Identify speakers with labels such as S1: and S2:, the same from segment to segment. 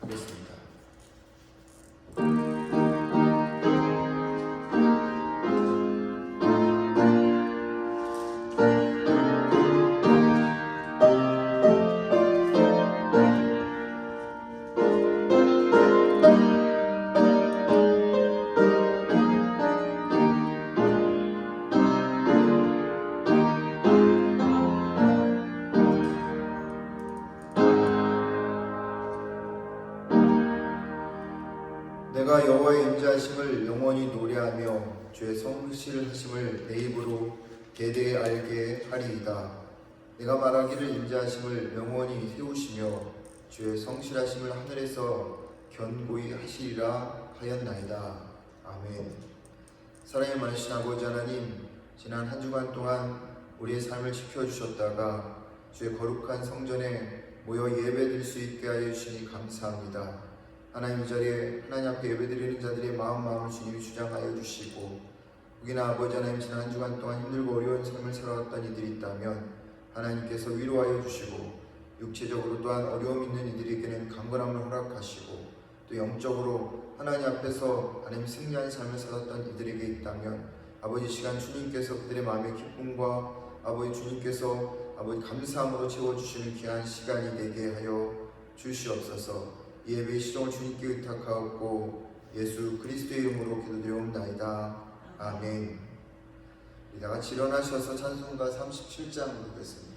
S1: 하겠습니다. 내가 여호와의 인자하심을 영원히 노래하며 주의 성실하심을 내 입으로 대대에 알게 하리이다. 내가 말하기를 인자하심을 영원히 세우시며 주의 성실하심을 하늘에서 견고히 하시리라 하였나이다. 아멘. 사랑의 많으신 아버지 하나님, 지난 한 주간 동안 우리의 삶을 지켜주셨다가 주의 거룩한 성전에 모여 예배드릴 수 있게 하여 주시니 감사합니다. 하나님, 이 자리에 하나님 앞에 예배드리는 자들의 마음을 주님이 주장하여 주시고, 혹이나 아버지 하나님, 지난 한 주간 동안 힘들고 어려운 삶을 살아왔던 이들이 있다면 하나님께서 위로하여 주시고, 육체적으로 또한 어려움 있는 이들에게는 강건함을 허락하시고, 또 영적으로 하나님 앞에서 하나님 승리한 삶을 살았던 이들에게 있다면 아버지 시간 주님께서 그들의 마음의 기쁨과 아버지 주님께서 아버지 감사함으로 채워주시는 귀한 시간이 되게 하여 주시옵소서. 예배의 시종을 주님께 의탁하옵고 예수 그리스도의 이름으로 기도드리옵나이다. 아멘. 다 같이 일어나셔서 찬송가 37장 부르겠습니다.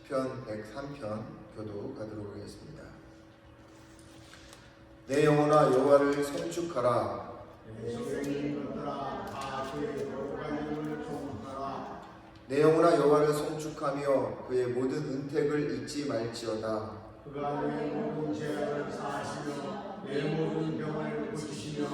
S1: 시편 103편 교독 가도록 하겠습니다. 내 영혼아 여호와를 송축하라. 내 영혼아 여호와를 송축하며 그의 모든 은택을 잊지 말지어다.
S2: 그가 내 모든 죄악을 사하시며 내 모든 병을 고치시며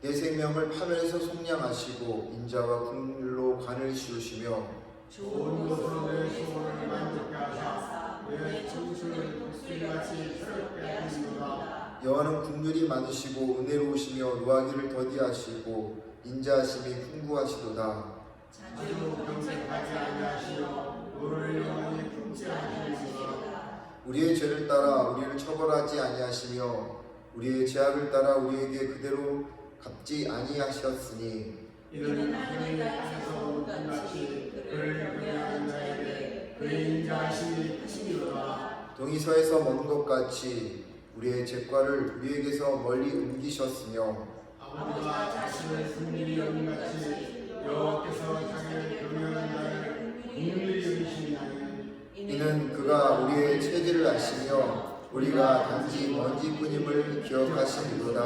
S1: 내 생명을 파멸에서 속량하시고 인자와 국률로 관을 씌우시며
S2: 좋은 것으로 내 소원을 만족케 하사 내 청춘을 독수리같이 새롭게 하시도다.
S1: 여호와는 국률이 많으시고 은혜로우시며 노하기를 더디하시고 인자하심이 풍부하시도다.
S2: 자주 경색하지 아니하시며 너를 영원히 품지 아니하시리라.
S1: 우리의 죄를 따라 우리를 처벌하지 아니하시며 우리의 죄악을 따라 우리에게 그대로 갚지 아니하셨으니
S2: 이는 하나님의 땅에서 온 같이 그를 경외하는 자에게 그의 인자하심이 크시리로다.
S1: 동이 서에서 먼 것 같이 우리의 죄과를 우리에게서 멀리 옮기셨으며
S2: 아버지가 자신을 승리히 여긴 같이 여호와께서 자기를 경외하는 자를 긍휼히 여기시나니
S1: 이는 그가 우리의 체질을 아시며 우리가 단지 먼지뿐임을 기억하시리로다.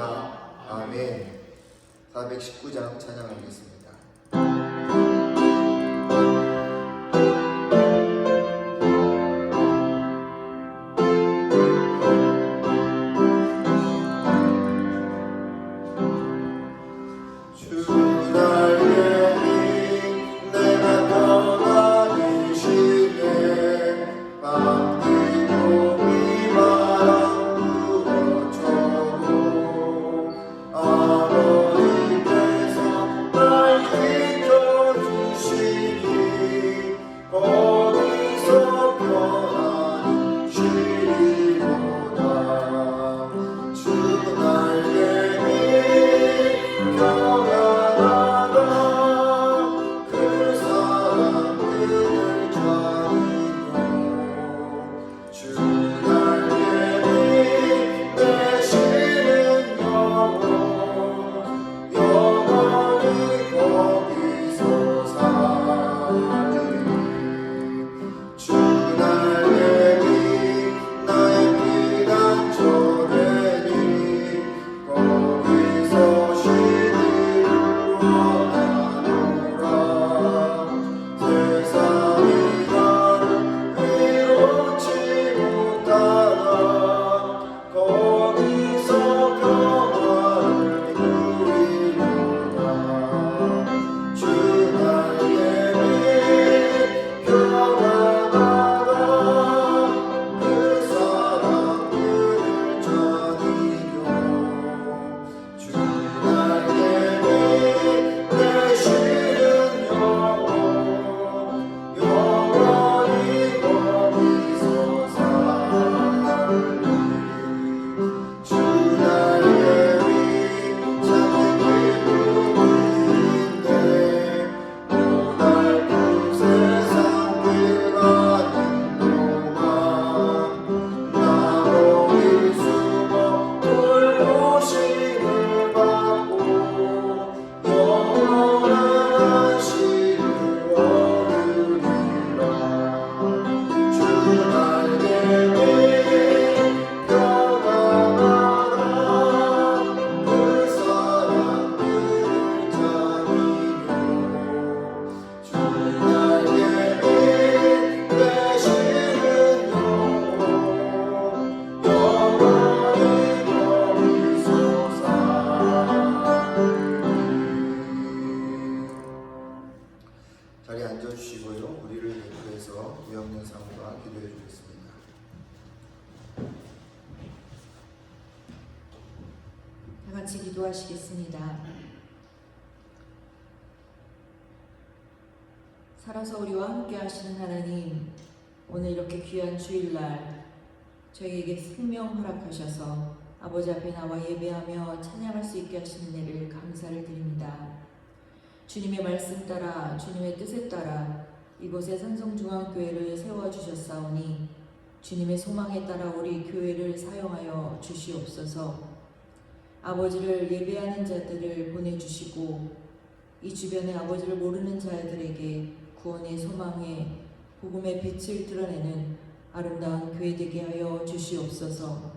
S1: 아멘. 419장 찬양하겠습니다. 자리에 앉아주시고요. 우리를 대표해서 위엄령 사모가 기도해 주겠습니다.
S3: 다 같이 기도하시겠습니다. 살아서 우리와 함께 하시는 하나님, 오늘 이렇게 귀한 주일날 저희에게 생명 허락하셔서 아버지 앞에 나와 예배하며 찬양할 수 있게 하시는 은혜를 감사를 드립니다. 주님의 말씀 따라 주님의 뜻에 따라 이곳에 산성중앙교회를 세워주셨사오니 주님의 소망에 따라 우리 교회를 사용하여 주시옵소서. 아버지를 예배하는 자들을 보내주시고 이 주변에 아버지를 모르는 자들에게 구원의 소망의 복음의 빛을 드러내는 아름다운 교회 되게 하여 주시옵소서.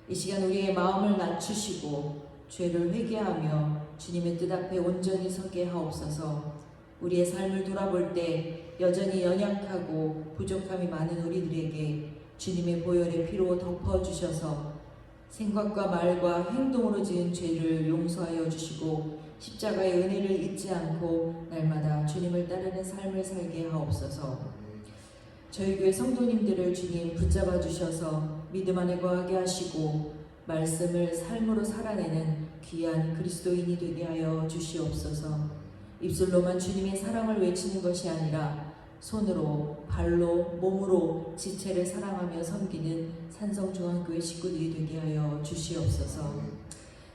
S3: 이 시간 우리의 마음을 낮추시고 죄를 회개하며 주님의 뜻 앞에 온전히 서게 하옵소서. 우리의 삶을 돌아볼 때 여전히 연약하고 부족함이 많은 우리들에게 주님의 보혈의 피로 덮어주셔서 생각과 말과 행동으로 지은 죄를 용서하여 주시고 십자가의 은혜를 잊지 않고 날마다 주님을 따르는 삶을 살게 하옵소서. 저희 교회 성도님들을 주님 붙잡아 주셔서 믿음 안에 거하게 하시고 말씀을 삶으로 살아내는 귀한 그리스도인이 되게 하여 주시옵소서. 입술로만 주님의 사랑을 외치는 것이 아니라 손으로, 발로, 몸으로 지체를 사랑하며 섬기는 산성중앙교회 식구들이 되게 하여 주시옵소서.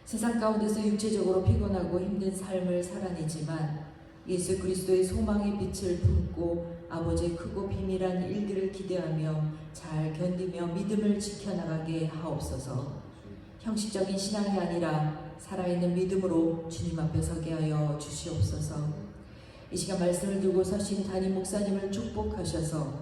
S3: 세상 가운데서 육체적으로 피곤하고 힘든 삶을 살아내지만 예수 그리스도의 소망의 빛을 품고 아버지의 크고 비밀한 일들을 기대하며 잘 견디며 믿음을 지켜나가게 하옵소서. 형식적인 신앙이 아니라 살아있는 믿음으로 주님 앞에 서게 하여 주시옵소서. 이 시간 말씀을 들고 서신 담임 목사님을 축복하셔서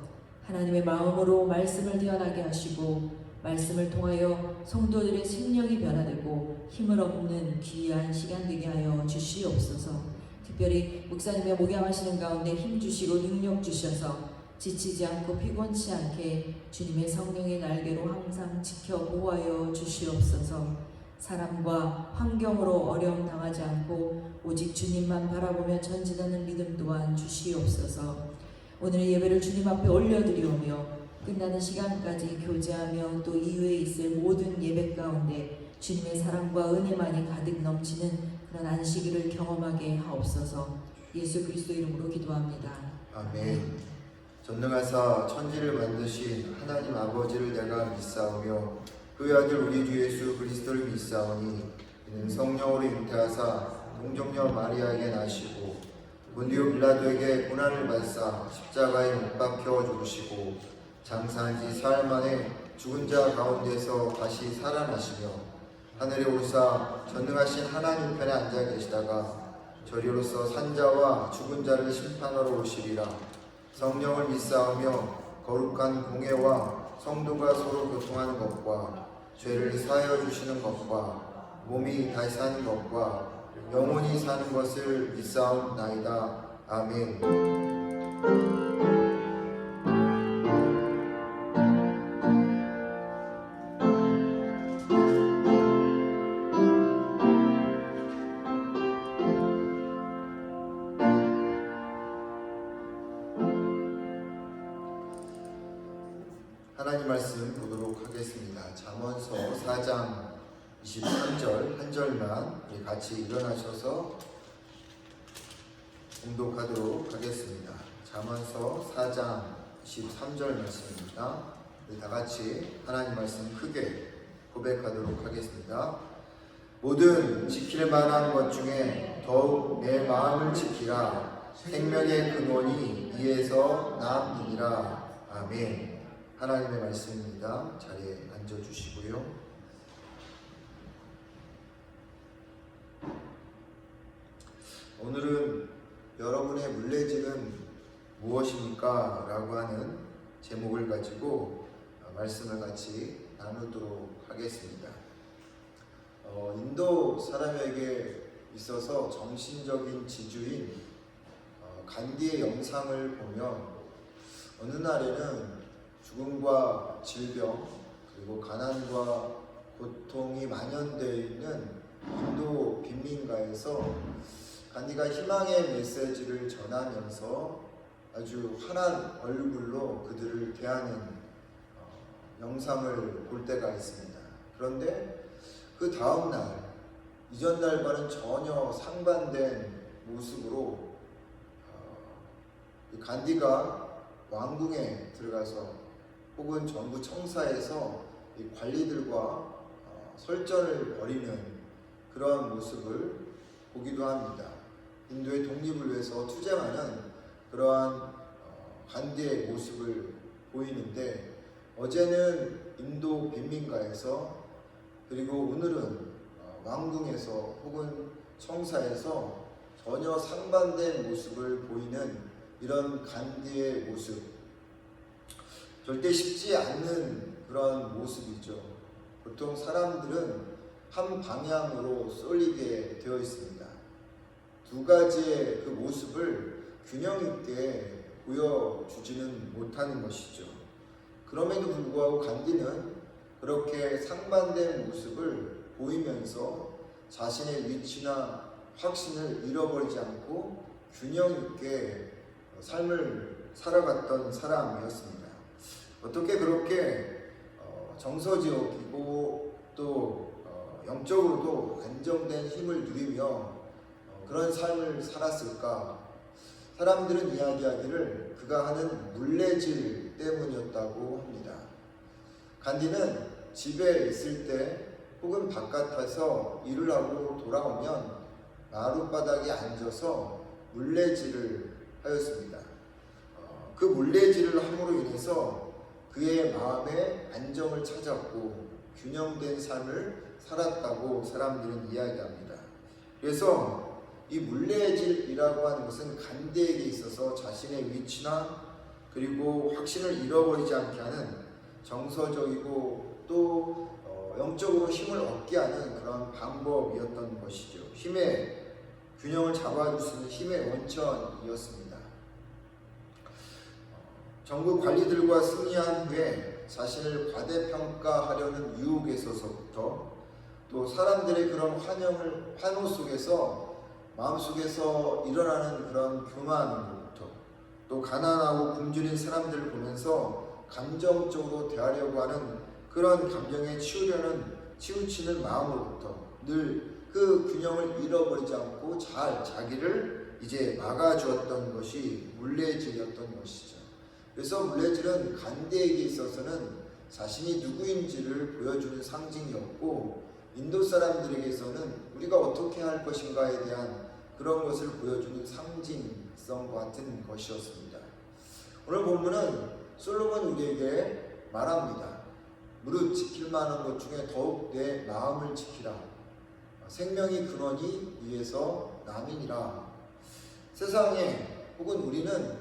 S3: 하나님의 마음으로 말씀을 대언하게 하시고 말씀을 통하여 성도들의 심령이 변화되고 힘을 얻는 귀한 시간 되게 하여 주시옵소서. 특별히 목사님의 목양하시는 가운데 힘 주시고 능력 주셔서 지치지 않고 피곤치 않게 주님의 성령의 날개로 항상 지켜 보호하여 주시옵소서. 사람과 환경으로 어려움 당하지 않고 오직 주님만 바라보며 전진하는 믿음 또한 주시옵소서. 오늘의 예배를 주님 앞에 올려드리오며 끝나는 시간까지 교제하며 또 이후에 있을 모든 예배 가운데 주님의 사랑과 은혜만이 가득 넘치는 그런 안식일을 경험하게 하옵소서. 예수 그리스도 이름으로 기도합니다.
S1: 아멘. 전능하사 천지를 만드신 하나님 아버지를 내가 믿사오며 그 아들 우리 주 예수 그리스도를 믿사오니 이는 성령으로 잉태하사 동정녀 마리아에게 나시고 본디오 빌라도에게 고난을 받사 십자가에 못 박혀 죽으시고 장사한 지 사흘 만에 죽은 자 가운데서 다시 살아나시며 하늘에 오르사 전능하신 하나님 편에 앉아 계시다가 저리로서 산자와 죽은 자를 심판하러 오시리라. 성령을 믿사오며 거룩한 공예와 성도가 서로 교통하는 것과 죄를 사하여 주시는 것과 몸이 다시 사는 것과 영원히 사는 것을 믿사옵나이다. 아멘. 하나님 말씀 보도록 하겠습니다. 잠언서 4장 23절 한 절만 우리 같이 일어나셔서 봉독하도록 하겠습니다. 잠언서 4장 23절 말씀입니다. 우리 다 같이 하나님 말씀 크게 고백하도록 하겠습니다. 모든 지킬 만한 것 중에 더욱 내 마음을 지키라. 생명의 근원이 이에서 남이니라. 아멘. 하나님의 말씀입니다. 자리에 앉아주시고요. 오늘은 여러분의 물레질은 무엇입니까? 라고 하는 제목을 가지고 말씀을 같이 나누도록 하겠습니다. 인도 사람에게 있어서 정신적인 지주인 간디의 영상을 보면 어느 날에는 죽음과 질병 그리고 가난과 고통이 만연되어 있는 인도 빈민가에서 간디가 희망의 메시지를 전하면서 아주 환한 얼굴로 그들을 대하는 영상을 볼 때가 있습니다. 그런데 그 다음 날, 이전 날과는 전혀 상반된 모습으로 간디가 왕궁에 들어가서 혹은 정부 청사에서 이 관리들과 설전을 벌이는 그러한 모습을 보기도 합니다. 인도의 독립을 위해서 투쟁하는 그러한 간디의 모습을 보이는데 어제는 인도 빈민가에서 그리고 오늘은 왕궁에서 혹은 청사에서 전혀 상반된 모습을 보이는 이런 간디의 모습. 절대 쉽지 않는 그런 모습이죠. 보통 사람들은 한 방향으로 쏠리게 되어 있습니다. 두 가지의 그 모습을 균형 있게 보여주지는 못하는 것이죠. 그럼에도 불구하고 간디는 그렇게 상반된 모습을 보이면서 자신의 위치나 확신을 잃어버리지 않고 균형 있게 삶을 살아갔던 사람이었습니다. 어떻게 그렇게 정서지옥이고 또 영적으로도 안정된 힘을 누리며 그런 삶을 살았을까? 사람들은 이야기하기를 그가 하는 물레질 때문이었다고 합니다. 간디는 집에 있을 때 혹은 바깥에서 일을 하고 돌아오면 마룻바닥에 앉아서 물레질을 하였습니다. 그 물레질을 함으로 인해서 그의 마음에 안정을 찾았고 균형된 삶을 살았다고 사람들은 이야기합니다. 그래서 이 물레질이라고 하는 것은 간디에게 있어서 자신의 위치나 그리고 확신을 잃어버리지 않게 하는 정서적이고 또 영적으로 힘을 얻게 하는 그런 방법이었던 것이죠. 힘의 균형을 잡아줄 수 있는 힘의 원천이었습니다. 정부 관리들과 승리한 후에 자신을 과대평가하려는 유혹에서부터 또 사람들의 그런 환호 속에서 마음속에서 일어나는 그런 교만으로부터 또 가난하고 굶주린 사람들을 보면서 감정적으로 대하려고 하는 그런 감정에 치우치는 마음으로부터 늘 그 균형을 잃어버리지 않고 잘 자기를 이제 막아주었던 것이 물레질이었던 것이죠. 그래서 물레질은 간디에게 있어서는 자신이 누구인지를 보여주는 상징이었고 인도 사람들에게서는 우리가 어떻게 할 것인가에 대한 그런 것을 보여주는 상징성과 같은 것이었습니다. 오늘 본문은 솔로몬 우리에게 말합니다. 무릇 지킬 만한 것 중에 더욱 내 마음을 지키라. 생명이 근원이 위에서 남이니라. 세상에 혹은 우리는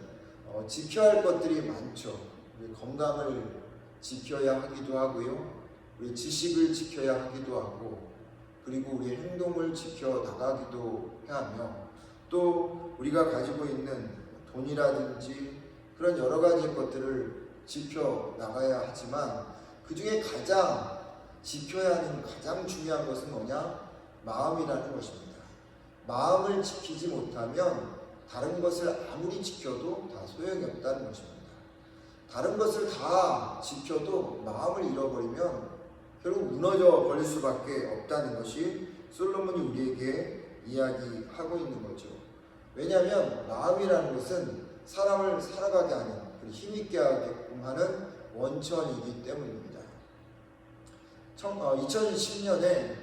S1: 지켜야 할 것들이 많죠. 우리 건강을 지켜야 하기도 하고요. 우리 지식을 지켜야 하기도 하고 그리고 우리 행동을 지켜 나가기도 해야 하며 또 우리가 가지고 있는 돈이라든지 그런 여러 가지 것들을 지켜 나가야 하지만 그 중에 가장 지켜야 하는 가장 중요한 것은 뭐냐? 마음이라는 것입니다. 마음을 지키지 못하면 다른 것을 아무리 지켜도 다 소용이 없다는 것입니다. 다른 것을 다 지켜도 마음을 잃어버리면 결국 무너져 버릴 수밖에 없다는 것이 솔로몬이 우리에게 이야기하고 있는 거죠. 왜냐하면 마음이라는 것은 사람을 살아가게 하는 힘있게 하게끔 하는 원천이기 때문입니다. 2010년에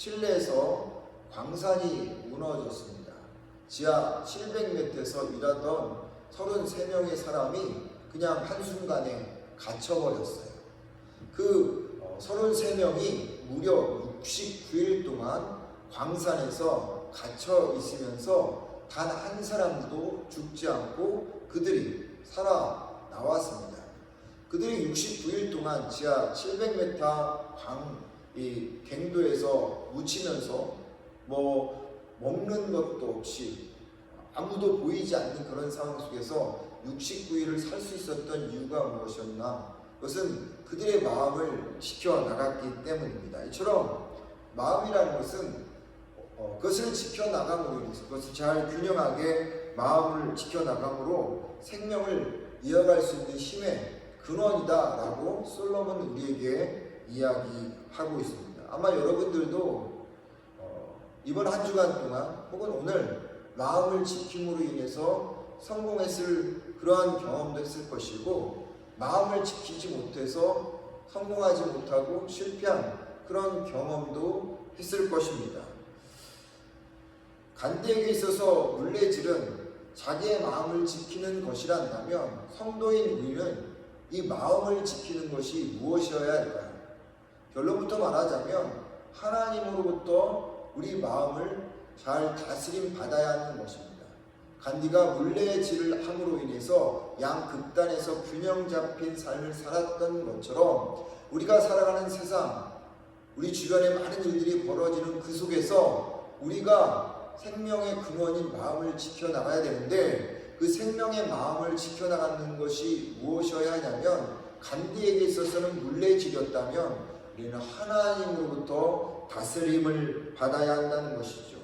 S1: 칠레에서 광산이 무너졌습니다. 지하 700m에서 일하던 33명의 사람이 그냥 한순간에 갇혀버렸어요. 그 33명이 무려 69일 동안 광산에서 갇혀 있으면서 단 한 사람도 죽지 않고 그들이 살아나왔습니다. 그들이 69일 동안 지하 700m 갱도에서 묻히면서 먹는 것도 없이 아무도 보이지 않는 그런 상황 속에서 69일을 살 수 있었던 이유가 무엇이었나? 그것은 그들의 마음을 지켜나갔기 때문입니다. 이처럼 마음이라는 것은 그것을 지켜나감으로 인해서 그것을 잘 균형하게 마음을 지켜나감으로 생명을 이어갈 수 있는 힘의 근원이다라고 솔로몬은 우리에게 이야기하고 있습니다. 아마 여러분들도 이번 한 주간 동안 혹은 오늘 마음을 지킴으로 인해서 성공했을 그러한 경험도 했을 것이고 마음을 지키지 못해서 성공하지 못하고 실패한 그런 경험도 했을 것입니다. 간디에게 있어서 물레질은 자기의 마음을 지키는 것이란다면 성도인 우리는 이 마음을 지키는 것이 무엇이어야 할까요? 결론부터 말하자면 하나님으로부터 우리 마음을 잘 다스림 받아야 하는 것입니다. 간디가 물레질을 함으로 인해서 양극단에서 균형 잡힌 삶을 살았던 것처럼 우리가 살아가는 세상, 우리 주변에 많은 일들이 벌어지는 그 속에서 우리가 생명의 근원인 마음을 지켜나가야 되는데, 그 생명의 마음을 지켜나가는 것이 무엇이어야 하냐면, 간디에게 있어서는 물레질이었다면 우리는 하나님으로부터 다스림을 받아야 한다는 것이죠.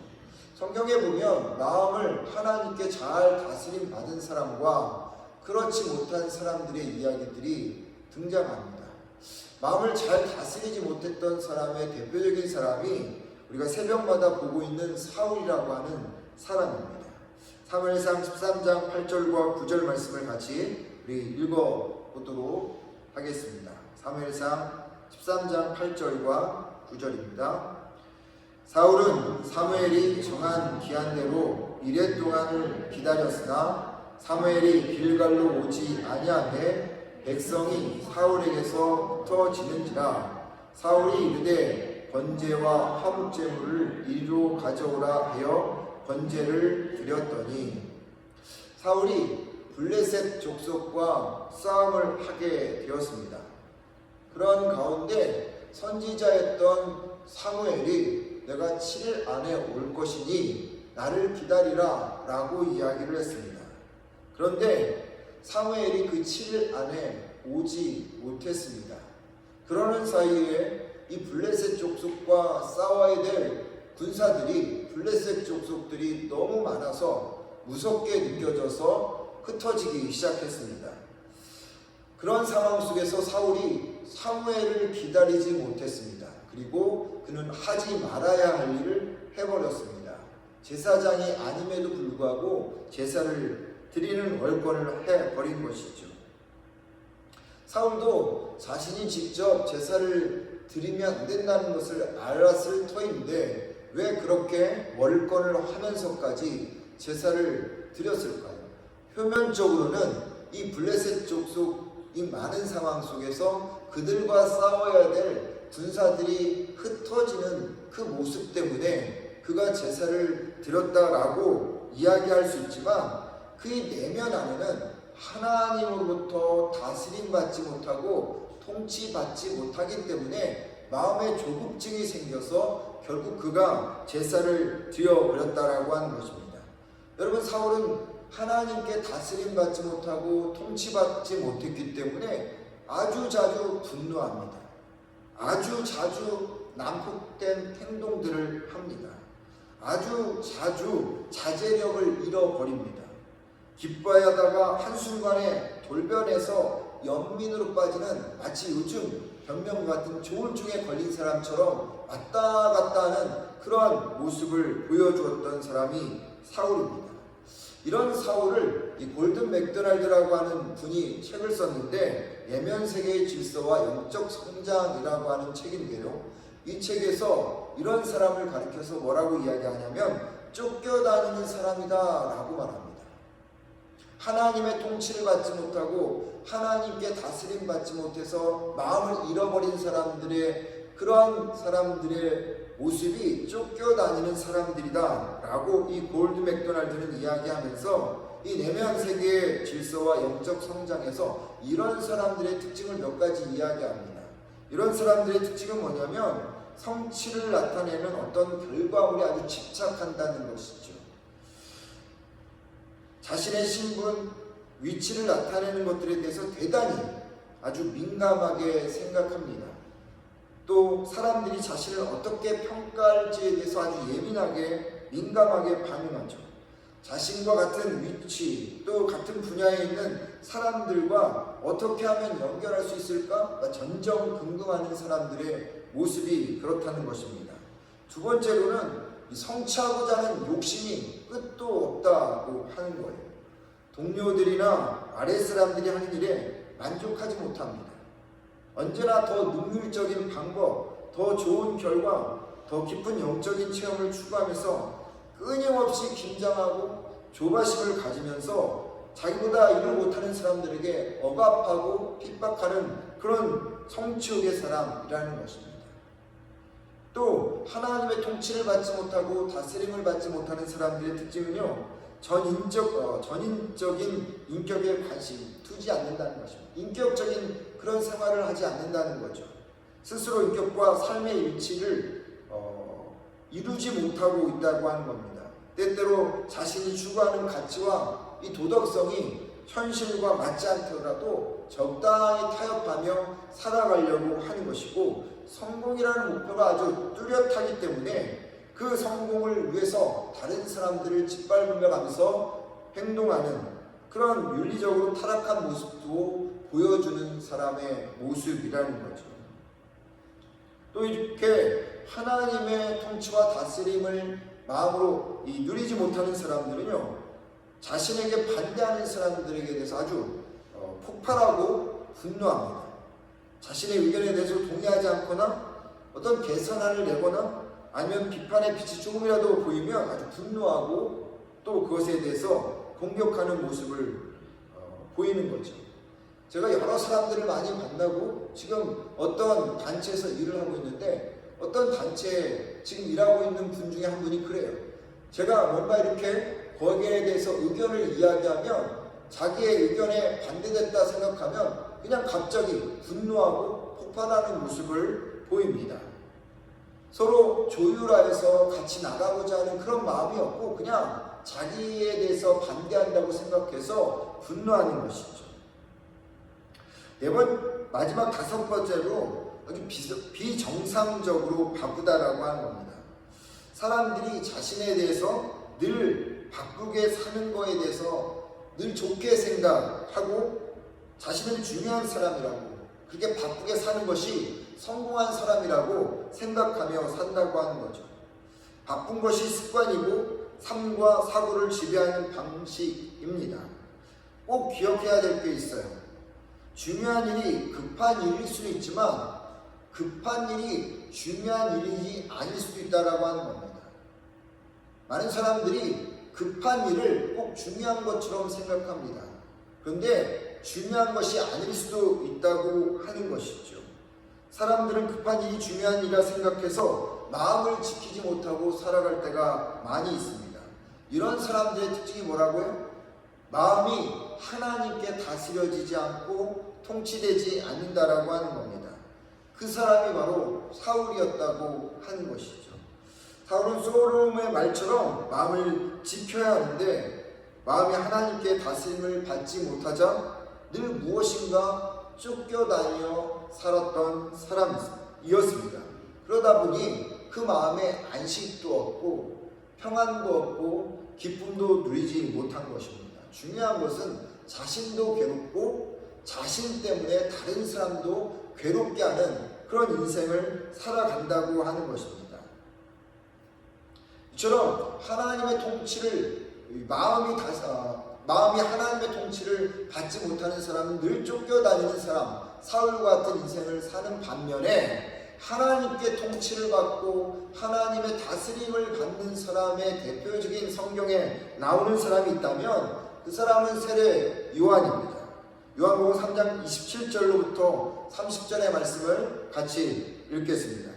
S1: 성경에 보면 마음을 하나님께 잘 다스림 받은 사람과 그렇지 못한 사람들의 이야기들이 등장합니다. 마음을 잘 다스리지 못했던 사람의 대표적인 사람이 우리가 새벽마다 보고 있는 사울이라고 하는 사람입니다. 사무엘상 13장 8절과 9절 말씀을 같이 우리 읽어보도록 하겠습니다. 사무엘상 13장 8절과 9절입니다. 사울은 사무엘이 정한 기한대로 이레 동안을 기다렸으나 사무엘이 길갈로 오지 아니하매 백성이 사울에게서 흩어지는지라. 사울이 이르되 번제와 화목제물을 이리로 가져오라 하여 번제를 드렸더니, 사울이 블레셋 족속과 싸움을 하게 되었습니다. 그런 가운데 선지자였던 사무엘이 내가 7일 안에 올 것이니 나를 기다리라 라고 이야기를 했습니다. 그런데 사무엘이 그 7일 안에 오지 못했습니다. 그러는 사이에 이 블레셋 족속과 싸워야 될 군사들이, 블레셋 족속들이 너무 많아서 무섭게 느껴져서 흩어지기 시작했습니다. 그런 상황 속에서 사울이 사무엘을 기다리지 못했습니다. 그리고 그는 하지 말아야 할 일을 해버렸습니다. 제사장이 아님에도 불구하고 제사를 드리는 월권을 해버린 것이죠. 사울도 자신이 직접 제사를 드리면 안 된다는 것을 알았을 터인데 왜 그렇게 월권을 하면서까지 제사를 드렸을까요? 표면적으로는 이 블레셋 족속이 많은 상황 속에서 그들과 싸워야 될 군사들이 흩어지는 그 모습 때문에 그가 제사를 드렸다라고 이야기할 수 있지만, 그의 내면 안에는 하나님으로부터 다스림받지 못하고 통치받지 못하기 때문에 마음의 조급증이 생겨서 결국 그가 제사를 드려버렸다라고 하는 것입니다. 여러분, 사울은 하나님께 다스림받지 못하고 통치받지 못했기 때문에 아주 자주 분노합니다. 아주 자주 난폭된 행동들을 합니다. 아주 자주 자제력을 잃어버립니다. 기뻐야 하다가 한순간에 돌변해서 연민으로 빠지는, 마치 요즘 변명 같은 조울증에 걸린 사람처럼 왔다 갔다 하는 그러한 모습을 보여주었던 사람이 사울입니다. 이런 사울을 이 골든 맥도날드라고 하는 분이 책을 썼는데, 내면 세계의 질서와 영적 성장이라고 하는 책인데요, 이 책에서 이런 사람을 가리켜서 뭐라고 이야기하냐면 쫓겨다니는 사람이다 라고 말합니다. 하나님의 통치를 받지 못하고 하나님께 다스림 받지 못해서 마음을 잃어버린 사람들의, 그러한 사람들의 모습이 쫓겨다니는 사람들이다 라고 이 골드 맥도날드는 이야기하면서 이 내면 세계의 질서와 영적 성장에서 이런 사람들의 특징을 몇 가지 이야기합니다. 이런 사람들의 특징은 뭐냐면 성취를 나타내는 어떤 결과물에 아주 집착한다는 것이죠. 자신의 신분, 위치를 나타내는 것들에 대해서 대단히 아주 민감하게 생각합니다. 또 사람들이 자신을 어떻게 평가할지에 대해서 아주 예민하게 민감하게 반응하죠. 자신과 같은 위치, 또 같은 분야에 있는 사람들과 어떻게 하면 연결할 수 있을까? 전전긍긍하는 사람들의 모습이 그렇다는 것입니다. 두 번째로는 성취하고자 하는 욕심이 끝도 없다고 하는 거예요. 동료들이나 아래 사람들이 하는 일에 만족하지 못합니다. 언제나 더 능률적인 방법, 더 좋은 결과, 더 깊은 영적인 체험을 추구하면서 끊임없이 긴장하고 조바심을 가지면서 자기보다 일을 못하는 사람들에게 억압하고 핍박하는 그런 성취욕의 사람이라는 것입니다. 또 하나님의 통치를 받지 못하고 다스림을 받지 못하는 사람들의 특징은요, 전인적인 인격에 관심 두지 않는다는 것입니다. 인격적인 그런 생활을 하지 않는다는 거죠. 스스로 인격과 삶의 일치를 이루지 못하고 있다고 하는 겁니다. 때때로 자신이 추구하는 가치와 이 도덕성이 현실과 맞지 않더라도 적당히 타협하며 살아가려고 하는 것이고, 성공이라는 목표가 아주 뚜렷하기 때문에 그 성공을 위해서 다른 사람들을 짓밟으며 가면서 행동하는 그런 윤리적으로 타락한 모습도 보여주는 사람의 모습이라는 거죠. 또 이렇게 하나님의 통치와 다스림을 마음으로 누리지 못하는 사람들은요, 자신에게 반대하는 사람들에게 대해서 아주 폭발하고 분노합니다. 자신의 의견에 대해서 동의하지 않거나 어떤 개선안을 내거나 아니면 비판의 빛이 조금이라도 보이면 아주 분노하고 또 그것에 대해서 공격하는 모습을 보이는 거죠. 제가 여러 사람들을 많이 만나고 지금 어떤 단체에서 일을 하고 있는데, 어떤 단체에 지금 일하고 있는 분 중에 한 분이 그래요. 제가 뭔가 이렇게 거기에 대해서 의견을 이야기하면 자기의 의견에 반대됐다 생각하면 그냥 갑자기 분노하고 폭발하는 모습을 보입니다. 서로 조율하여서 같이 나가고자 하는 그런 마음이 없고 그냥 자기에 대해서 반대한다고 생각해서 분노하는 것이죠. 마지막 다섯 번째로 비정상적으로 바쁘다라고 하는 겁니다. 사람들이 자신에 대해서 늘 바쁘게 사는 거에 대해서 늘 좋게 생각하고 자신은 중요한 사람이라고, 그렇게 바쁘게 사는 것이 성공한 사람이라고 생각하며 산다고 하는 거죠. 바쁜 것이 습관이고 삶과 사고를 지배하는 방식입니다. 꼭 기억해야 될 게 있어요. 중요한 일이 급한 일일 수는 있지만 급한 일이 중요한 일이 아닐 수도 있다라고 하는 겁니다. 많은 사람들이 급한 일을 꼭 중요한 것처럼 생각합니다. 그런데 중요한 것이 아닐 수도 있다고 하는 것이죠. 사람들은 급한 일이 중요한 일이라 생각해서 마음을 지키지 못하고 살아갈 때가 많이 있습니다. 이런 사람들의 특징이 뭐라고요? 마음이 하나님께 다스려지지 않고 통치되지 않는다라고 하는 겁니다. 그 사람이 바로 사울이었다고 하는 것이죠. 사울은 소돔의 말처럼 마음을 지켜야 하는데 마음이 하나님께 다스림을 받지 못하자 늘 무엇인가 쫓겨다니며 살았던 사람이었습니다. 그러다 보니 그 마음에 안식도 없고 평안도 없고 기쁨도 누리지 못한 것입니다. 중요한 것은 자신도 괴롭고 자신 때문에 다른 사람도 괴롭게 하는 그런 인생을 살아간다고 하는 것입니다. 이처럼 하나님의 통치를 마음이 하나님의 통치를 받지 못하는 사람은 늘 쫓겨다니는 사람, 사울과 같은 인생을 사는 반면에 하나님께 통치를 받고 하나님의 다스림을 받는 사람의 대표적인 성경에 나오는 사람이 있다면 그 사람은 세례 요한입니다. 요한복음 3장 27절로부터 30절의 말씀을 같이 읽겠습니다.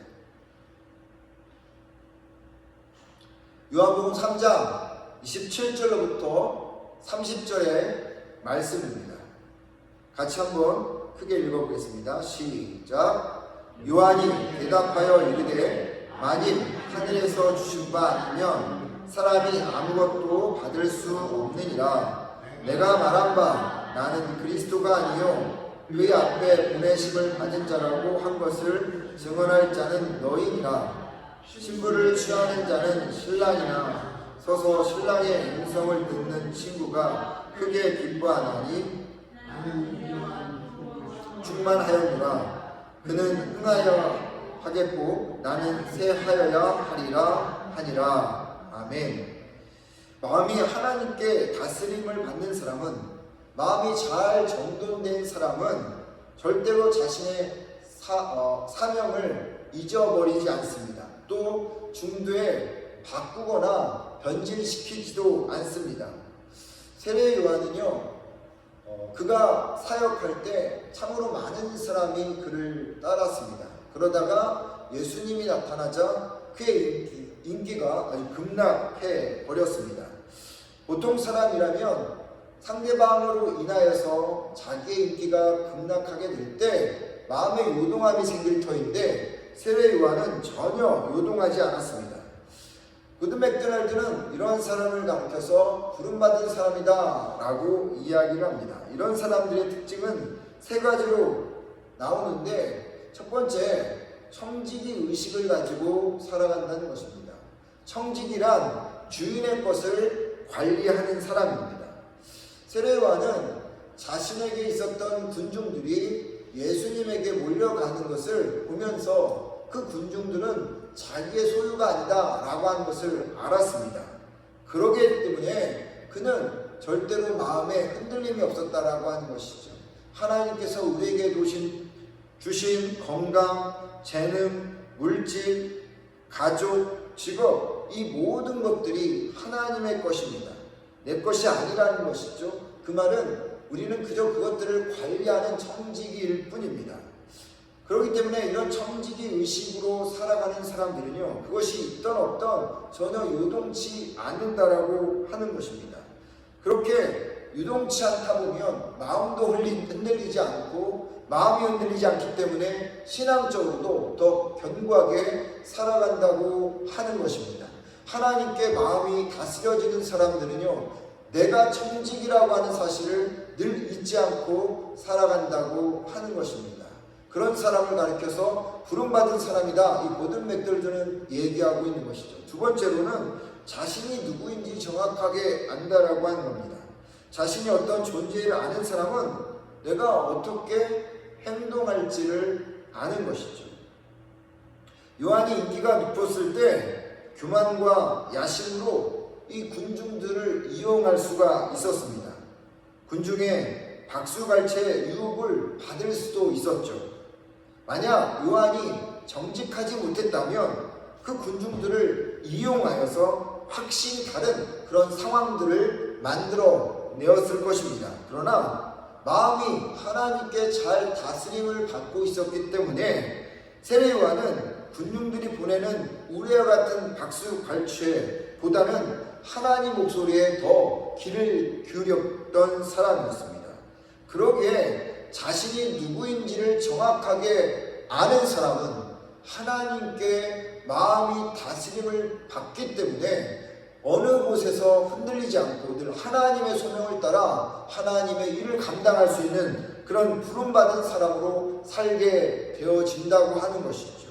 S1: 요한복음 3장 27절로부터 30절의 말씀입니다. 같이 한번 크게 읽어보겠습니다. 시작. 요한이 대답하여 이르되 만일 하늘에서 주신 바 아니면 사람이 아무것도 받을 수 없느니라. 내가 말한 바 나는 그리스도가 아니요 그의 앞에 보내심을 받은 자라고 한 것을 증언할 자는 너희니라. 신부를 취하는 자는 신랑이나 서서 신랑의 음성을 듣는 친구가 크게 기뻐하나니 충만하였노라. 그는 흥하여 하겠고 나는 새하여야 하리라 하니라. 아멘. 마음이 하나님께 다스림을 받는 사람은, 마음이 잘 정돈된 사람은 절대로 자신의 사명을 잊어버리지 않습니다. 또 중도에 바꾸거나 변질시키지도 않습니다. 세례 요한은요, 그가 사역할 때 참으로 많은 사람이 그를 따랐습니다. 그러다가 예수님이 나타나자 그의 인기가 아주 급락해 버렸습니다. 보통 사람이라면 상대방으로 인하여서 자기의 인기가 급락하게 될 때 마음의 요동함이 생길 터인데 세례 요한은 전혀 요동하지 않았습니다. 고든 맥도날드는 이러한 사람을 가리켜서 부름받은 사람이다 라고 이야기를 합니다. 이런 사람들의 특징은 세 가지로 나오는데, 첫 번째, 청지기 의식을 가지고 살아간다는 것입니다. 청지기란 주인의 것을 관리하는 사람입니다. 세례 요한은 자신에게 있었던 군중들이 예수님에게 몰려가는 것을 보면서 그 군중들은 자기의 소유가 아니다 라고 하는 것을 알았습니다. 그러기 때문에 그는 절대로 마음에 흔들림이 없었다라고 하는 것이죠. 하나님께서 우리에게 주신 건강, 재능, 물질, 가족, 직업, 이 모든 것들이 하나님의 것입니다. 내 것이 아니라는 것이죠. 그 말은 우리는 그저 그것들을 관리하는 청지기일 뿐입니다. 그렇기 때문에 이런 청지기 의식으로 살아가는 사람들은요, 그것이 있던 없던 전혀 요동치 않는다라고 하는 것입니다. 그렇게 유동치 않다 보면 마음도 흔들리지 않고, 마음이 흔들리지 않기 때문에 신앙적으로도 더 견고하게 살아간다고 하는 것입니다. 하나님께 마음이 다스려지는 사람들은요, 내가 청지기라고 하는 사실을 늘 잊지 않고 살아간다고 하는 것입니다. 그런 사람을 가리켜서 부름받은 사람이다, 이 고든 맥도날드는 얘기하고 있는 것이죠. 두 번째로는 자신이 누구인지 정확하게 안다라고 하는 겁니다. 자신이 어떤 존재를 아는 사람은 내가 어떻게 행동할지를 아는 것이죠. 요한이 인기가 높았을 때 교만과 야심으로 이 군중들을 이용할 수가 있었습니다. 군중의 박수갈채 유혹을 받을 수도 있었죠. 만약 요한이 정직하지 못했다면 그 군중들을 이용하여서 확실히 다른 그런 상황들을 만들어 내었을 것입니다. 그러나 마음이 하나님께 잘 다스림을 받고 있었기 때문에 세례 요한은 군중들이 보내는 우레와 같은 박수갈채보다는 하나님 목소리에 더 귀를 기울였던 사람이었습니다. 그러기에 자신이 누구인지를 정확하게 아는 사람은 하나님께 마음이 다스림을 받기 때문에 어느 곳에서 흔들리지 않고 늘 하나님의 소명을 따라 하나님의 일을 감당할 수 있는 그런 부름받은 사람으로 살게 되어진다고 하는 것이죠.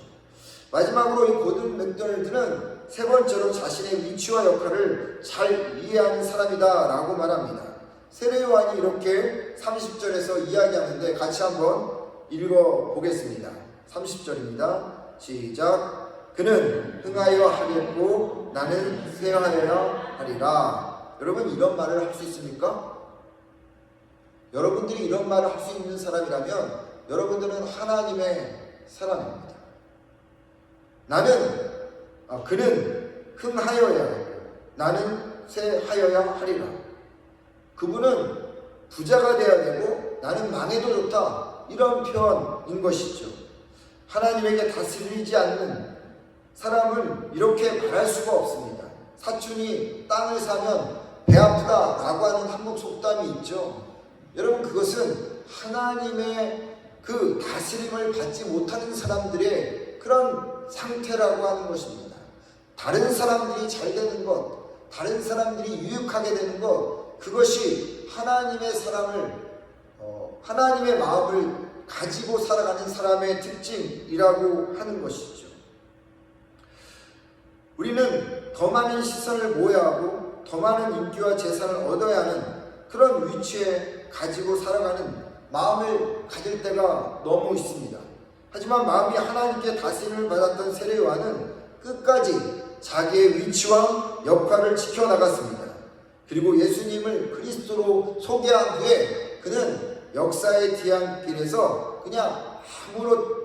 S1: 마지막으로 이 고든 맥도날드는 세 번째로 자신의 위치와 역할을 잘 이해하는 사람이다 라고 말합니다. 세례 요한이 이렇게 30절에서 이야기하는데 같이 한번 읽어보겠습니다. 30절입니다. 시작. 그는 흥하여 하겠고 나는 쇠하여야 하리라. 여러분, 이런 말을 할 수 있습니까? 여러분들이 이런 말을 할 수 있는 사람이라면 여러분들은 하나님의 사람입니다. 그는 흥하여야 하고 나는 쇠하여야 하리라. 그분은 부자가 되어야 되고 나는 망해도 좋다, 이런 표현인 것이죠. 하나님에게 다스리지 않는 사람은 이렇게 말할 수가 없습니다. 사촌이 땅을 사면 배 아프다 라고 하는 한국 속담이 있죠. 여러분, 그것은 하나님의 그 다스림을 받지 못하는 사람들의 그런 상태라고 하는 것입니다. 다른 사람들이 잘 되는 것, 다른 사람들이 유익하게 되는 것, 그것이 하나님의 마음을 가지고 살아가는 사람의 특징이라고 하는 것이죠. 우리는 더 많은 시선을 모여야 하고 더 많은 인기와 재산을 얻어야 하는 그런 위치에 가지고 살아가는 마음을 가질 때가 너무 있습니다. 하지만 마음이 하나님께 다스림을 받았던 세례 요한은 끝까지 자기의 위치와 역할을 지켜나갔습니다. 그리고 예수님을 그리스도로 소개한 후에 그는 역사의 뒤안길에서 그냥 아무런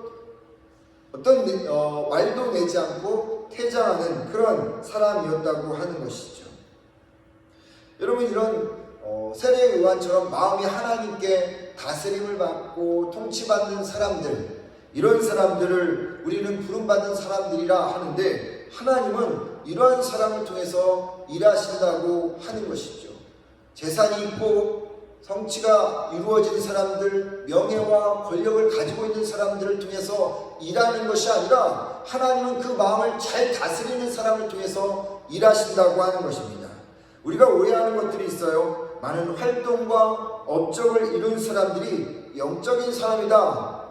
S1: 어떤 말도 내지 않고 퇴장하는 그런 사람이었다고 하는 것이죠. 여러분, 이런 세례 요한처럼 마음이 하나님께 다스림을 받고 통치받는 사람들, 이런 사람들을 우리는 부름받은 사람들이라 하는데 하나님은 이러한 사람을 통해서 일하신다고 하는 것이죠. 재산이 있고 성취가 이루어진 사람들, 명예와 권력을 가지고 있는 사람들을 통해서 일하는 것이 아니라 하나님은 그 마음을 잘 다스리는 사람을 통해서 일하신다고 하는 것입니다. 우리가 오해하는 것들이 있어요. 많은 활동과 업적을 이룬 사람들이 영적인 사람이다,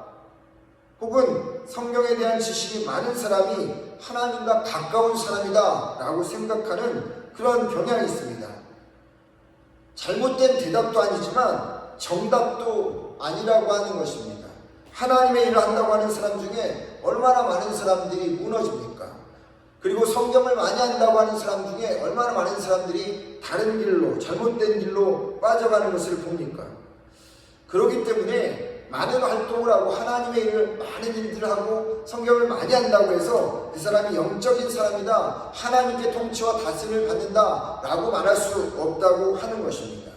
S1: 혹은 성경에 대한 지식이 많은 사람이 하나님과 가까운 사람이다 라고 생각하는 그런 경향이 있습니다. 잘못된 대답도 아니지만 정답도 아니라고 하는 것입니다. 하나님의 일을 한다고 하는 사람 중에 얼마나 많은 사람들이 무너집니까? 그리고 성경을 많이 한다고 하는 사람 중에 얼마나 많은 사람들이 다른 길로, 잘못된 길로 빠져가는 것을 봅니까? 그렇기 때문에 많은 활동을 하고 하나님의 일을, 많은 일들을 하고 성경을 많이 한다고 해서 그 사람이 영적인 사람이다, 하나님께 통치와 다스림을 받는다 라고 말할 수 없다고 하는 것입니다.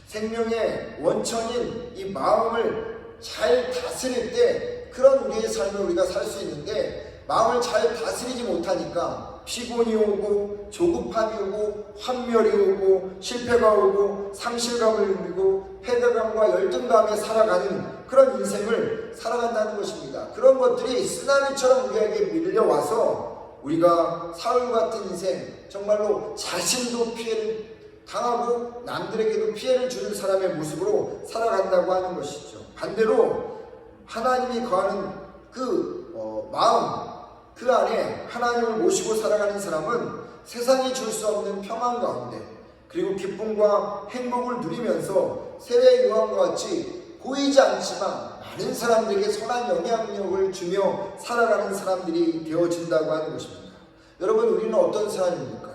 S1: 생명의 원천인 이 마음을 잘 다스릴 때 그런 우리의 삶을 우리가 살 수 있는데, 마음을 잘 다스리지 못하니까 피곤이 오고 조급함이 오고 환멸이 오고 실패가 오고 상실감을 누리고 패배감과 열등감에 살아가는 그런 인생을 살아간다는 것입니다. 그런 것들이 쓰나미처럼 우리에게 밀려와서 우리가 사울 같은 인생, 정말로 자신도 피해를 당하고 남들에게도 피해를 주는 사람의 모습으로 살아간다고 하는 것이죠. 반대로 하나님이 거하는 그 마음, 그 안에 하나님을 모시고 살아가는 사람은 세상이 줄 수 없는 평안 가운데, 그리고 기쁨과 행복을 누리면서 세례 요한과 같이 보이지 않지만 많은 사람들에게 선한 영향력을 주며 살아가는 사람들이 되어진다고 하는 것입니다. 여러분, 우리는 어떤 사람입니까?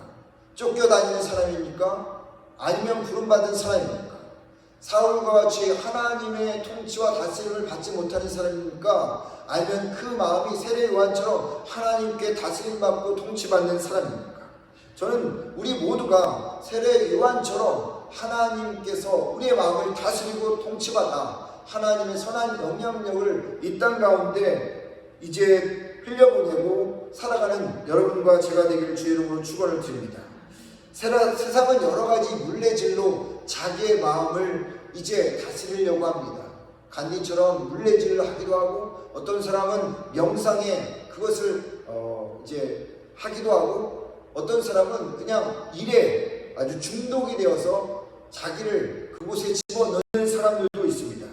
S1: 쫓겨다니는 사람입니까? 아니면 부름받은 사람입니까? 사울과 같이 하나님의 통치와 다스림을 받지 못하는 사람입니까? 아니면 그 마음이 세례 요한처럼 하나님께 다스림받고 통치받는 사람입니까? 저는 우리 모두가 세례 요한처럼 하나님께서 우리의 마음을 다스리고 통치받아 하나님의 선한 영향력을 이 땅 가운데 이제 흘려보내고 살아가는 여러분과 제가 되기를 주의 이름으로 축원을 드립니다. 세상은 여러 가지 물레질로 자기의 마음을 이제 다스리려고 합니다. 간디처럼 물레질을 하기도 하고, 어떤 사람은 명상에 그것을 이제 하기도 하고, 어떤 사람은 그냥 일에 아주 중독이 되어서 자기를 그곳에 집어넣는 사람들도 있습니다.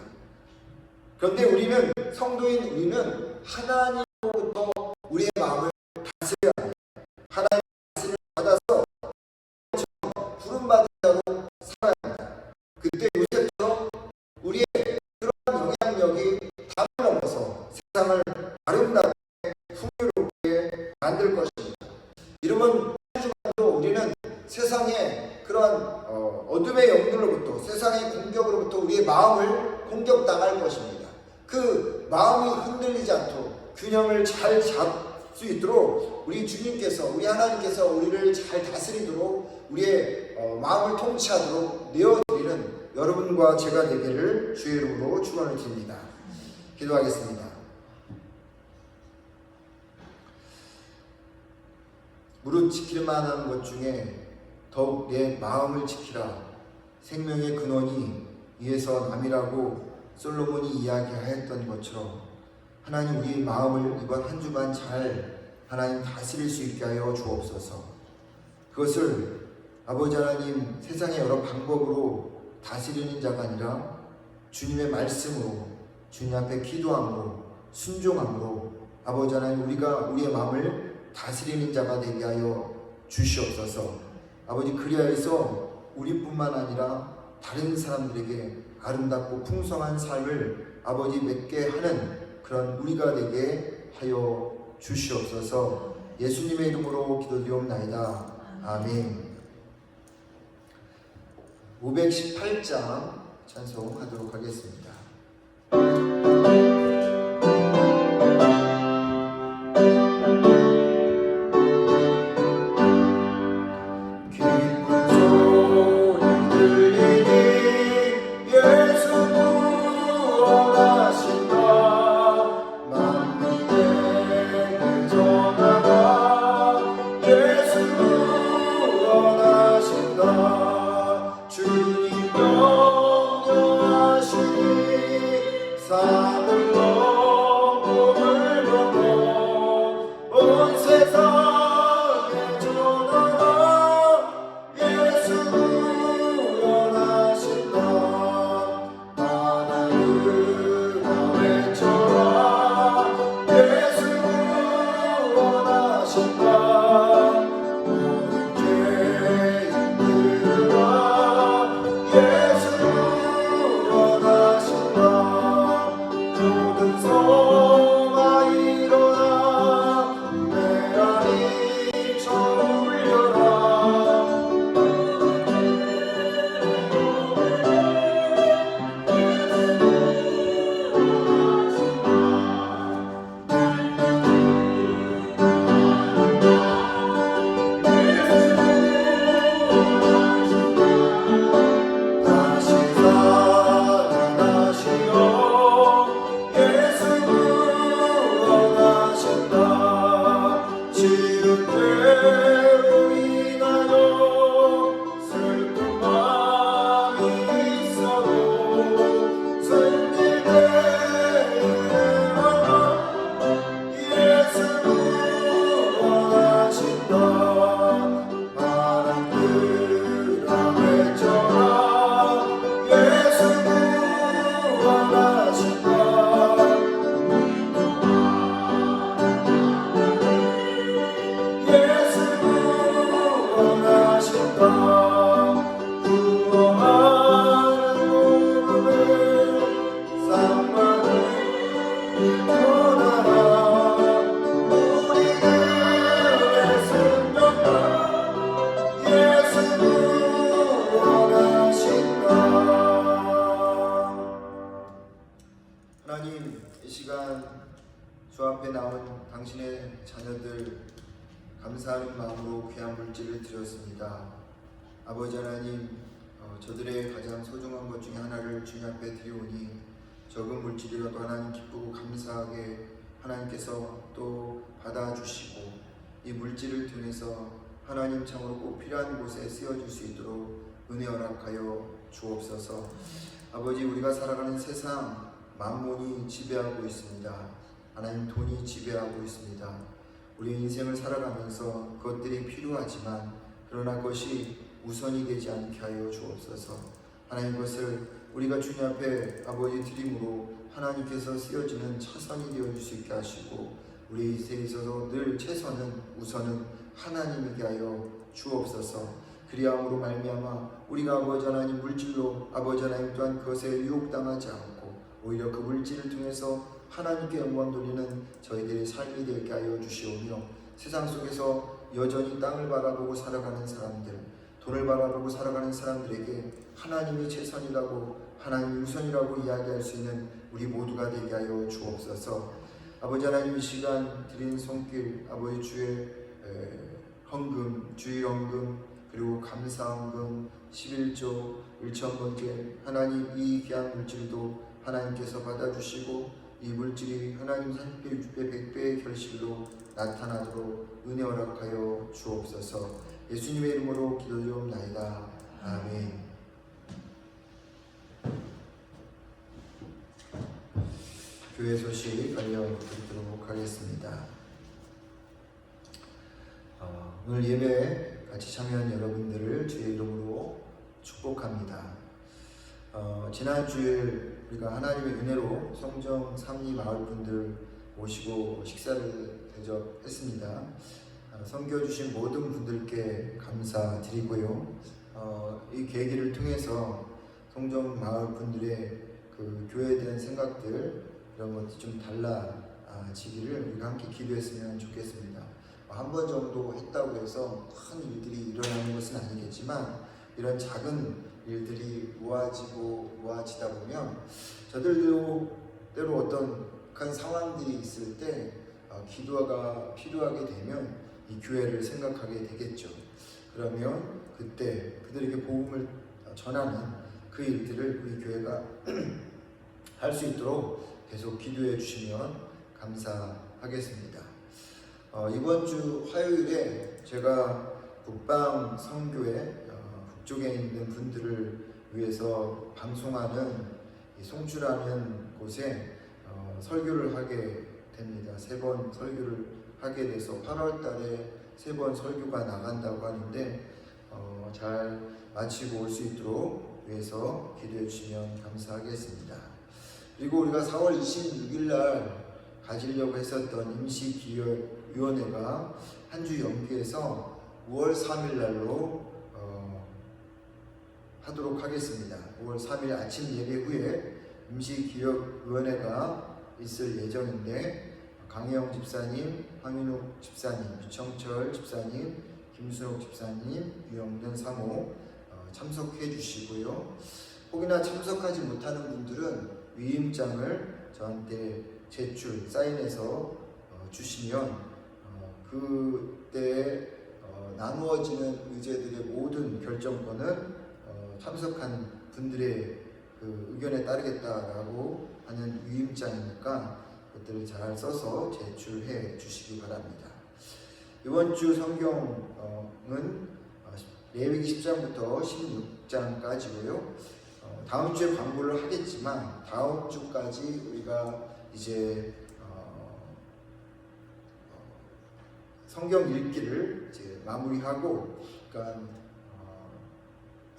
S1: 그런데 우리는, 성도인 우리는 하나님으로부터 우리의 마음을 다스려야 합니다. 하나님의 다스림을 받아서 부름받은 자로 살아야 합니다. 그때 요셉처럼 우리의 그런 영향력이 담을 넘어서 세상을 아름답게 풍요롭게 만들 것입니다. 이러면 한 주간도 우리는 세상의 그런 어둠의 영들로부터, 세상의 공격으로부터 우리의 마음을 공격당할 것입니다. 그 마음이 흔들리지 않도록 균형을 잘 잡을 수 있도록 우리 주님께서, 우리 하나님께서 우리를 잘 다스리도록, 우리의 마음을 통치하도록 내어드리는 여러분과 제가 되기를 주의 이름으로 축원을 드립니다. 기도하겠습니다. 무릇 지킬 만한 것 중에 더욱 내 마음을 지키라. 생명의 근원이 이에서 남이라고 솔로몬이 이야기하였던 것처럼 하나님, 우리 마음을 이번 한 주간 잘 하나님 다스릴 수 있게 하여 주옵소서. 그것을 아버지 하나님, 세상의 여러 방법으로 다스리는 자가 아니라 주님의 말씀으로, 주님 앞에 기도함으로, 순종함으로 아버지 하나님, 우리가 우리의 마음을 다스리는 자가 되게 하여 주시옵소서. 아버지, 그리하여서 우리뿐만 아니라 다른 사람들에게 아름답고 풍성한 삶을 아버지 맺게 하는 그런 우리가 되게 하여 주시옵소서. 예수님의 이름으로 기도드리옵나이다. 아멘. 518장 찬송하도록 하겠습니다. 주 죄로 인하여 슬픈 마음이 있어도 승리 되리라. 예수 구원하신다. 바람들아 외쳐라. 예수 구원하신다. 예수 구원하신다. 구원하는 몸을 쌍만을 전하라. 우리들의 생명과 예수 구원하신다. 하나님, 이 시간 주 앞에 나온 당신의 자녀들 감사하는 마음으로 귀한 물질을 드렸습니다. 아버지 하나님, 저들의 가장 소중한 것 중에 하나를 주님 앞에 드리오니 적은 물질이라도 하나님 기쁘고 감사하게 하나님께서 또 받아주시고 이 물질을 통해서 하나님 참으로 꼭 필요한 곳에 쓰여질 수 있도록 은혜 허락하여 주옵소서. 아버지, 우리가 살아가는 세상 만몬이 지배하고 있습니다. 하나님, 돈이 지배하고 있습니다. 우리 인생을 살아가면서 그것들이 필요하지만 그러나 그것이 우선이 되지 않게 하여 주옵소서. 하나님, 그것을 우리가 주님 앞에 아버지 드림으로 하나님께서 쓰여지는 차선이 되어줄 수 있게 하시고 우리 인생에 있어서 늘 최선은 우선은 하나님에게 하여 주옵소서. 그리함으로 말미암아 우리가 아버지 하나님 물질로 아버지 하나님 또한 그것에 유혹당하지 않고 오히려 그 물질을 통해서 하나님께 영광 돌리는 저희들의 삶이 되게 하여 주시오며 세상 속에서 여전히 땅을 바라보고 살아가는 사람들, 돈을 바라보고 살아가는 사람들에게 하나님이 최선이라고 하나님이 우선이라고 이야기할 수 있는 우리 모두가 되게 하여 주옵소서. 아버지 하나님, 이 시간 드린 손길 아버지 주의 헌금, 주일 헌금 그리고 감사 헌금 11조 1,000번째 하나님 이 귀한 물질도 하나님께서 받아주시고 이 물질이 하나님 30배, 60배, 100배의 결실로 나타나도록 은혜 허락하여 주옵소서. 예수님의 이름으로 기도드리옵나이다. 아멘. 교회 소식 알려드리도록 하겠습니다. 오늘 예배에 같이 참여한 여러분들을 주의 이름으로 축복합니다. 지난 주일 우리가 하나님의 은혜로 성정 삼리 마을 분들 모시고 식사를 대접했습니다. 섬겨주신 모든 분들께 감사드리고요. 이 계기를 통해서 성정 마을 분들의 그 교회에 대한 생각들 이런 것들이 좀 달라지기를 우리가 함께 기도했으면 좋겠습니다. 한 번 정도 했다고 해서 큰 일들이 일어나는 것은 아니겠지만 이런 작은 일들이 모아지다 보면 저들도 때로 어떤 큰 상황들이 있을 때 기도가 필요하게 되면 이 교회를 생각하게 되겠죠. 그러면 그때 그들에게 복음을 전하는 그 일들을 우리 교회가 할 수 있도록 계속 기도해 주시면 감사하겠습니다. 이번 주 화요일에 제가 북방 선교회 북쪽에 있는 분들을 위해서 방송하는 송주라는 곳에 설교를 하게 됩니다. 3번 설교를 하게 돼서 8월 달에 3번 설교가 나간다고 하는데 잘 마치고 올 수 있도록 위해서 기도해 주시면 감사하겠습니다. 그리고 우리가 4월 26일 날 가지려고 했었던 임시기획위원회가 한 주 연기해서 5월 3일 날로 하도록 하겠습니다. 5월 3일 아침 예배 후에 임시기획위원회가 있을 예정인데 강혜영 집사님, 황인욱 집사님, 유청철 집사님, 김순옥 집사님, 유영든 사모 참석해 주시고요. 혹이나 참석하지 못하는 분들은 위임장을 저한테 제출, 사인해서 주시면 그때 나누어지는 의제들의 모든 결정권은 참석한 분들의 그 의견에 따르겠다라고 하는 위임장이니까 그것들을 잘 써서 제출해 주시기 바랍니다. 이번 주 성경은 레위기 10장부터 16장까지고요. 다음 주에 광고를 하겠지만 다음 주까지 우리가 이제 성경 읽기를 이제 마무리하고, 그러니까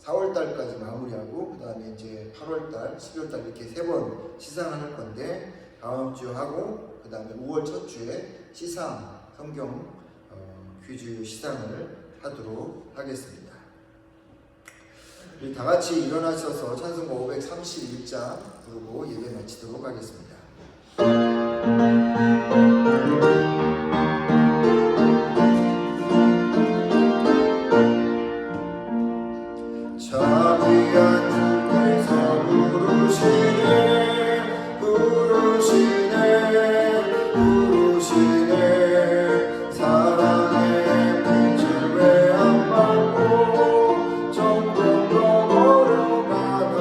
S1: 4월 달까지 마무리하고 그다음에 이제 8월 달, 11월 달 이렇게 3번 시상을 할 건데, 다음 주 하고 그다음에 5월 첫 주에 시상 성경 퀴즈 시상을 하도록 하겠습니다. 우리 다 같이 일어나셔서 찬송가 531장 부르고 예배 마치도록 하겠습니다. 자비한 주께서 부르시네 부르시네 사랑의 빛을 왜 안 받고 점점 더 멀어가나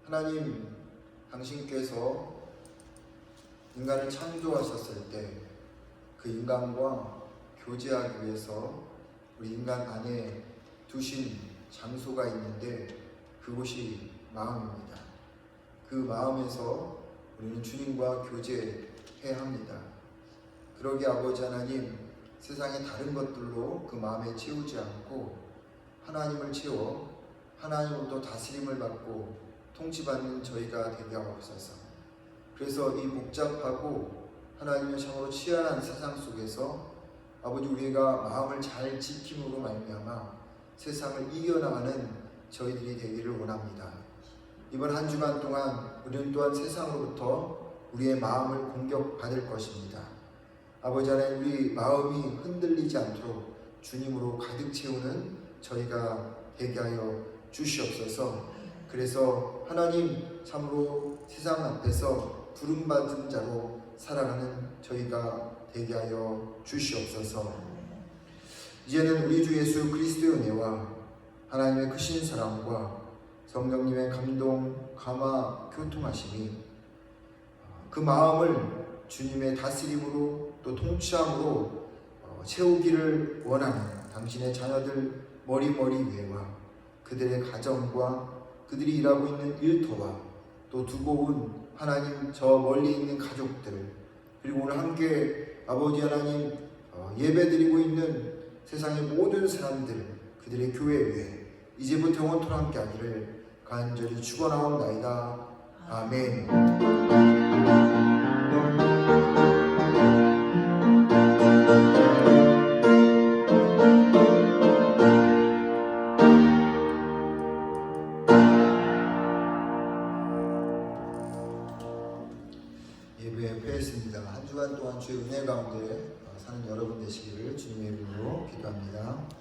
S1: 하나님, 당신께서 인간을 창조하셨을 때 그 인간과 교제하기 위해서 우리 인간 안에 두신 장소가 있는데 그곳이 마음입니다. 그 마음에서 우리는 주님과 교제해야 합니다. 그러기에 아버지 하나님, 세상의 다른 것들로 그 마음에 채우지 않고 하나님을 채워 하나님으로부터 다스림을 받고 통치받는 저희가 되게 하옵소서. 그래서 이 복잡하고 하나님의 참으로 치열한 세상 속에서 아버지, 우리가 마음을 잘 지킴으로 말미암아 세상을 이겨나가는 저희들이 되기를 원합니다. 이번 한 주간 동안 우리는 또한 세상으로부터 우리의 마음을 공격받을 것입니다. 아버지 하나님, 우리 마음이 흔들리지 않도록 주님으로 가득 채우는 저희가 되게 하여 주시옵소서. 그래서 하나님, 참으로 세상 앞에서 부름받은 자로 살아가는 저희가 되게 하여 주시옵소서. 이제는 우리 주 예수 그리스도의 은혜와 하나님의 크신 사랑과 성령님의 감동, 감화, 교통하심이 그 마음을 주님의 다스림으로 또 통치함으로 채우기를 원하는 당신의 자녀들 머리머리 위에와 그들의 가정과 그들이 일하고 있는 일터와 또 두고 온 하나님 저 멀리 있는 가족들, 그리고 오늘 함께 아버지 하나님 예배드리고 있는 세상의 모든 사람들 그들의 교회 위에 이제부터 영원토록 함께하기를 간절히 축원하옵나이다. 아멘. 예배 패했습니다. 한 주간 동안 주의 은혜 가운데 사는 여러분 되시기를 주님의 이름으로 기도합니다.